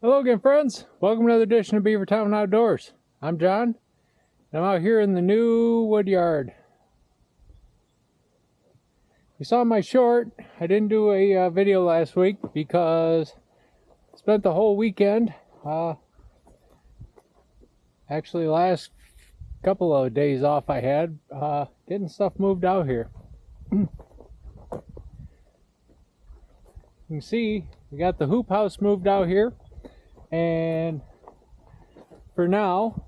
Hello again, friends. Welcome to another edition of Beaver Town Outdoors. I'm John, and I'm out here in the new Woodyard. You saw my short. I didn't do a video last week because I spent the whole weekend, actually last couple of days off I had, getting stuff moved out here. You can see we got the hoop house moved out here. And for now,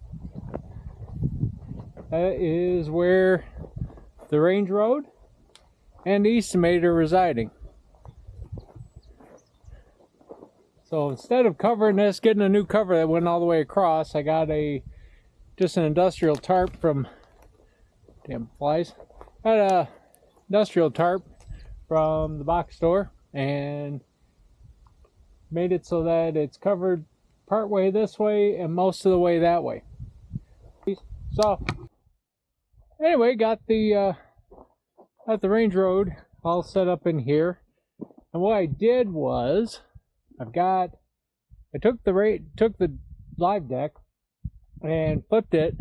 that is where the range road and the Eastimate are residing. So instead of covering this, getting a new cover that went all the way across, I got just an industrial tarp from, damn flies, got a industrial tarp from the box store and made it so that it's covered part way this way and most of the way that way. So anyway, got the range road all set up in here, and what I did was I took the live deck and flipped it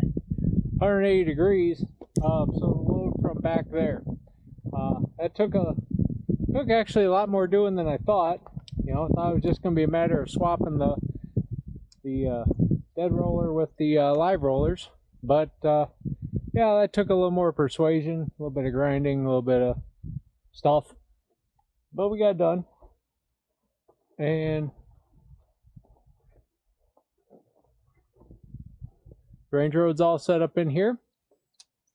180 degrees, so to load from back there. That took actually a lot more doing than I thought. I thought it was just going to be a matter of swapping the dead roller with the live rollers, but yeah, that took a little more persuasion, a little bit of grinding, a little bit of stuff, but we got it done. And range road's all set up in here,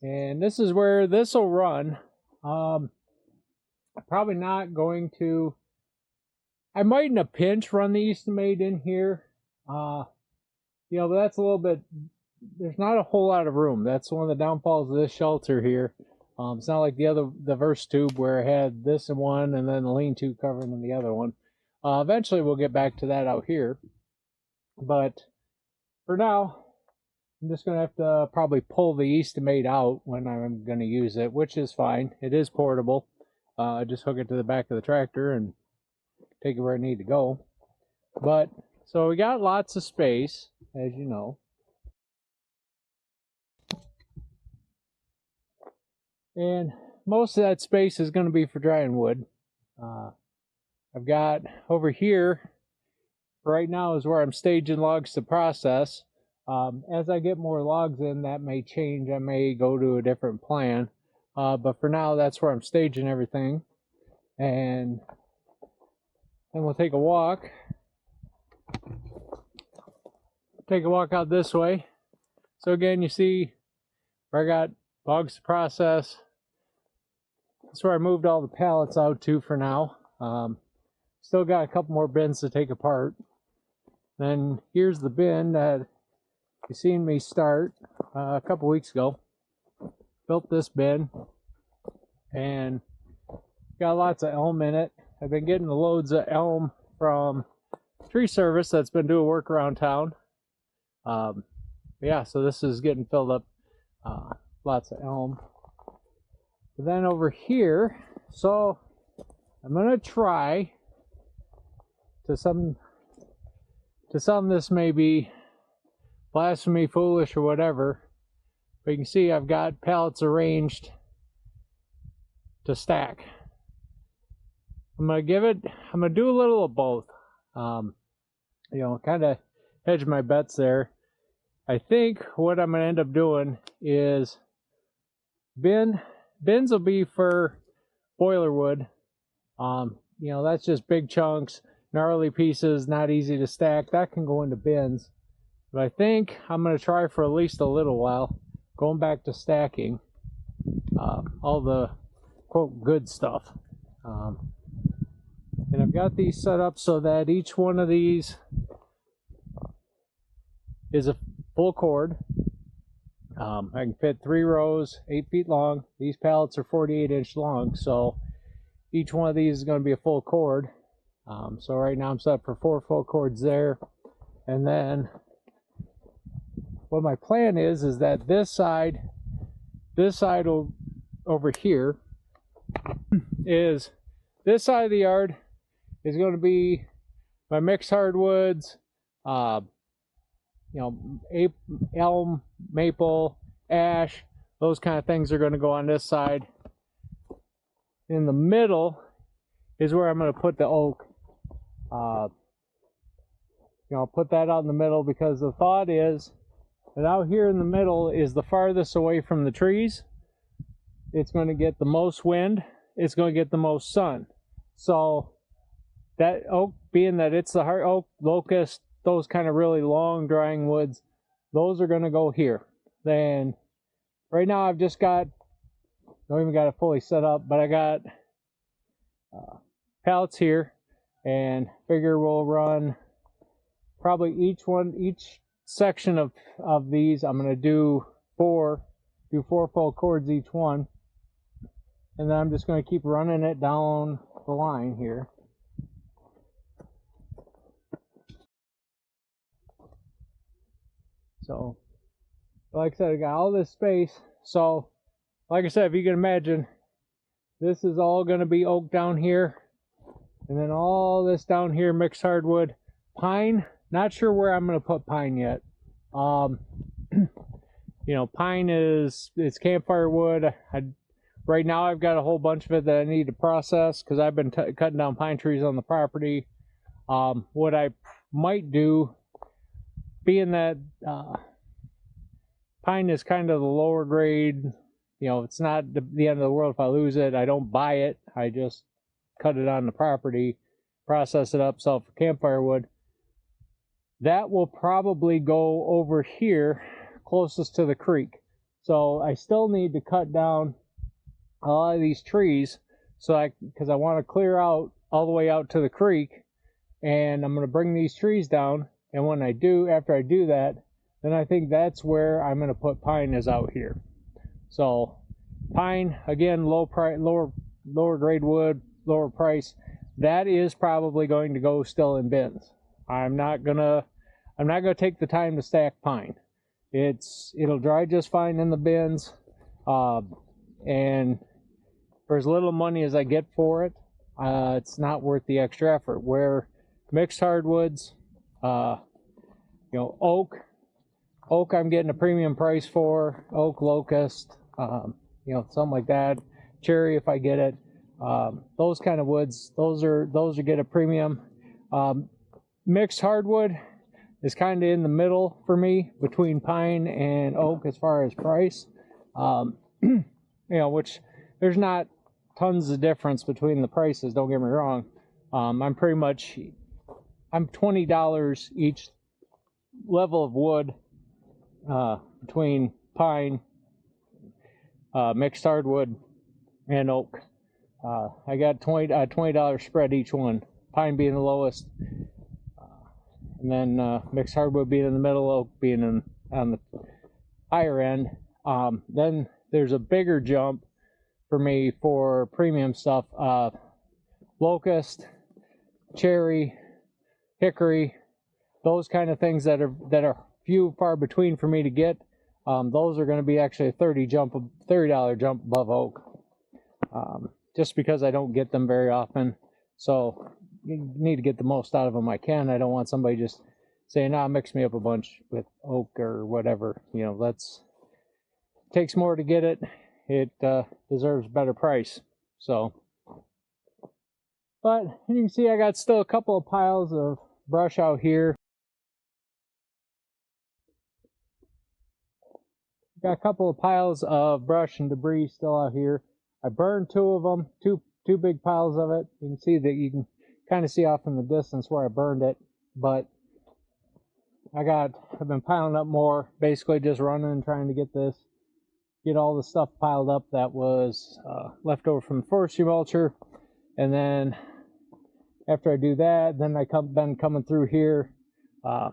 and this is where this will run. I'm probably not going to. I might in a pinch run the Eastimate in here, but that's a little bit, there's not a whole lot of room. That's one of the downfalls of this shelter here. It's not like the Verse tube where I had this in one and then the lean-to covering in the other one. Eventually we'll get back to that out here, but for now I'm just going to have to probably pull the Eastimate out when I'm going to use it, which is fine. It is portable. I just hook it to the back of the tractor and take it where I need to go. But so we got lots of space, as you know. And most of that space is going to be for drying wood. I've got over here, right now is where I'm staging logs to process. As I get more logs in, that may change. I may go to a different plan. But for now, that's where I'm staging everything. And then we'll take a walk. Take a walk out this way. So again, you see where I got logs to process. That's where I moved all the pallets out to for now. Still got a couple more bins to take apart. Then here's the bin that you seen me start a couple weeks ago. Built this bin and got lots of elm in it. I've been getting the loads of elm from tree service that's been doing work around town. Yeah, so this is getting filled up. Lots of elm. But then over here, so I'm gonna try to some this may be blasphemy, foolish, or whatever. But you can see I've got pallets arranged to stack. I'm gonna do a little of both. Kind of hedge my bets there. I think what I'm gonna end up doing is bins will be for boiler wood. That's just big chunks, gnarly pieces, not easy to stack. That can go into bins. But I think I'm gonna try for at least a little while going back to stacking all the quote good stuff. And I've got these set up so that each one of these is a full cord. I can fit 3 rows, 8 feet long. These pallets are 48-inch long, so each one of these is going to be a full cord. So right now I'm set up for 4 full cords there. And then what my plan is that this side will, over here, is this side of the yard is going to be my mixed hardwoods, You know, elm, maple, ash, those kind of things are going to go on this side. In the middle is where I'm going to put the oak. You know, put that out in the middle because the thought is that out here in the middle is the farthest away from the trees. It's going to get the most wind. It's going to get the most sun. So that oak, being that it's the hard oak, locust, those kind of really long drying woods, those are going to go here. Then right now I've just got, don't even got it fully set up, but I got pallets here, and figure we'll run probably each section of these. I'm going to do four full cords each one, and then I'm just going to keep running it down the line here. So like I said, I got all this space. So like I said, if you can imagine, this is all going to be oak down here, and then all this down here mixed hardwood. Pine, not sure where I'm going to put pine yet. You know, pine it's campfire wood. Right now I've got a whole bunch of it that I need to process because I've been cutting down pine trees on the property. What I might do, being that pine is kind of the lower grade, you know, it's not the end of the world if I lose it. I don't buy it. I just cut it on the property, process it up, sell it for campfire wood. That will probably go over here closest to the creek. So I still need to cut down a lot of these trees, because I want to clear out all the way out to the creek, and I'm going to bring these trees down. And when I do, after I do that, then I think that's where I'm going to put pine, is out here. So pine, again, lower grade wood, lower price. That is probably going to go still in bins. I'm not gonna take the time to stack pine. It'll dry just fine in the bins, and for as little money as I get for it, it's not worth the extra effort. Where mixed hardwoods, you know, oak I'm getting a premium price for, oak, locust, you know, something like that. Cherry if I get it. Those kind of woods, those are get a premium. Mixed hardwood is kind of in the middle for me between pine and oak as far as price. You know, which there's not tons of difference between the prices, don't get me wrong. I'm $20 each level of wood between pine, mixed hardwood, and oak. I got $20 spread each one, pine being the lowest, and then mixed hardwood being in the middle, oak being on the higher end. Then there's a bigger jump for me for premium stuff. Locust, cherry, hickory, those kind of things that are few far between for me to get. Those are going to be actually a $30 jump above oak, just because I don't get them very often. So you need to get the most out of them I can. I don't want somebody just saying, "Nah, mix me up a bunch with oak or whatever." You know, takes more to get it. It deserves a better price. So, but you can see I got still a couple of piles of brush out here. Got a couple of piles of brush and debris still out here. I burned two of them, two big piles of it. You can see that you can kind of see off in the distance where I burned it, but I've been piling up more, basically just running and trying to get all the stuff piled up that was left over from the forestry mulcher. And then after I do that, then been coming through here with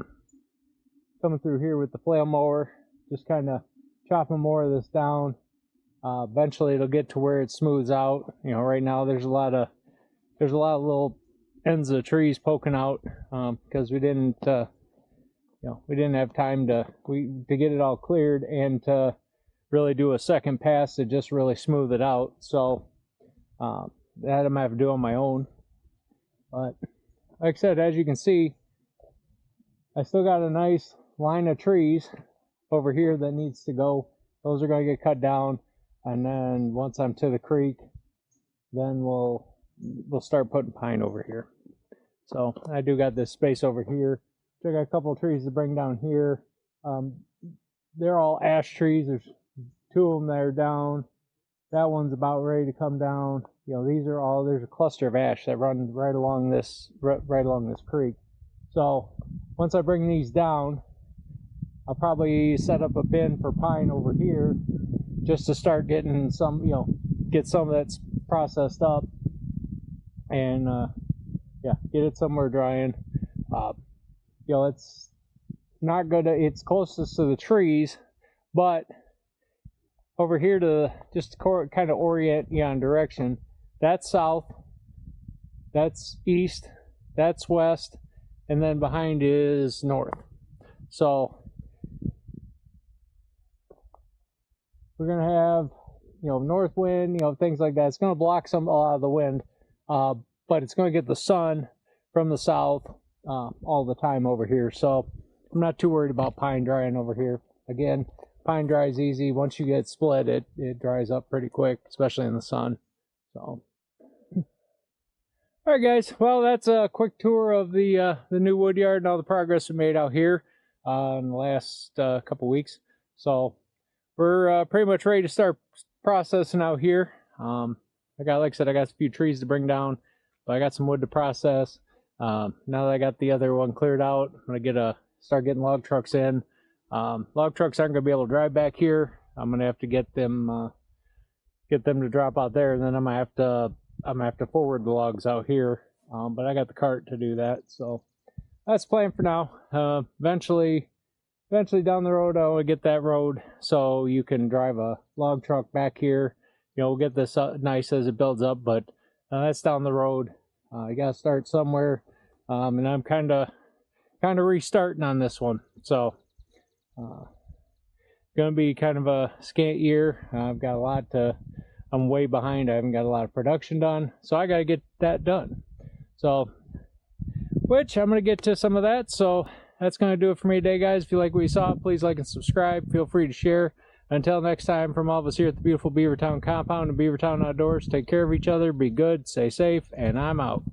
the flail mower, just kind of chopping more of this down. Eventually it'll get to where it smooths out. You know, right now there's a lot of little ends of trees poking out, because we didn't have time to get it all cleared and to really do a second pass to just really smooth it out. So that I'm gonna have to do on my own. But like I said, as you can see, I still got a nice line of trees over here that needs to go. Those are going to get cut down, and then once I'm to the creek, then we'll start putting pine over here. So I do got this space over here. So I got a couple of trees to bring down here. They're all ash trees. There's 2 of them that are down. That one's about ready to come down. You know, these are all, there's a cluster of ash that run right along this creek. So once I bring these down, I'll probably set up a bin for pine over here just to start getting some, you know, get some of that's processed up and yeah, get it somewhere drying. You know, it's not good. It's closest to the trees, but over here to just kind of orient you on direction. That's south, that's east, that's west, and then behind is north. So we're gonna have, you know, north wind, you know, things like that. It's gonna block a lot of the wind, but it's gonna get the sun from the south all the time over here. So I'm not too worried about pine drying over here. Again, pine dries easy. Once you get split, it dries up pretty quick, especially in the sun. So, all right, guys. Well, that's a quick tour of the new Woodyard and all the progress we made out here in the last couple weeks. So we're pretty much ready to start processing out here. Like I said, I got a few trees to bring down, but I got some wood to process. Now that I got the other one cleared out, I'm gonna start getting log trucks in. Log trucks aren't gonna be able to drive back here. I'm gonna have to get them to drop out there, and then I'm gonna have to forward the logs out here. But I got the cart to do that, so that's the plan for now. Eventually down the road, I will get that road so you can drive a log truck back here. You know, we'll get this nice as it builds up, but that's down the road. I gotta start somewhere, and I'm kind of restarting on this one. So, gonna be kind of a scant year. I've got a lot I'm way behind. I haven't got a lot of production done, so I gotta get that done. So, which I'm gonna get to some of that. So that's gonna do it for me today, guys. If you like what you saw, please like and subscribe. Feel free to share. Until next time, from all of us here at the beautiful Beavertown compound and Beavertown Outdoors, take care of each other, be good, stay safe, and I'm out.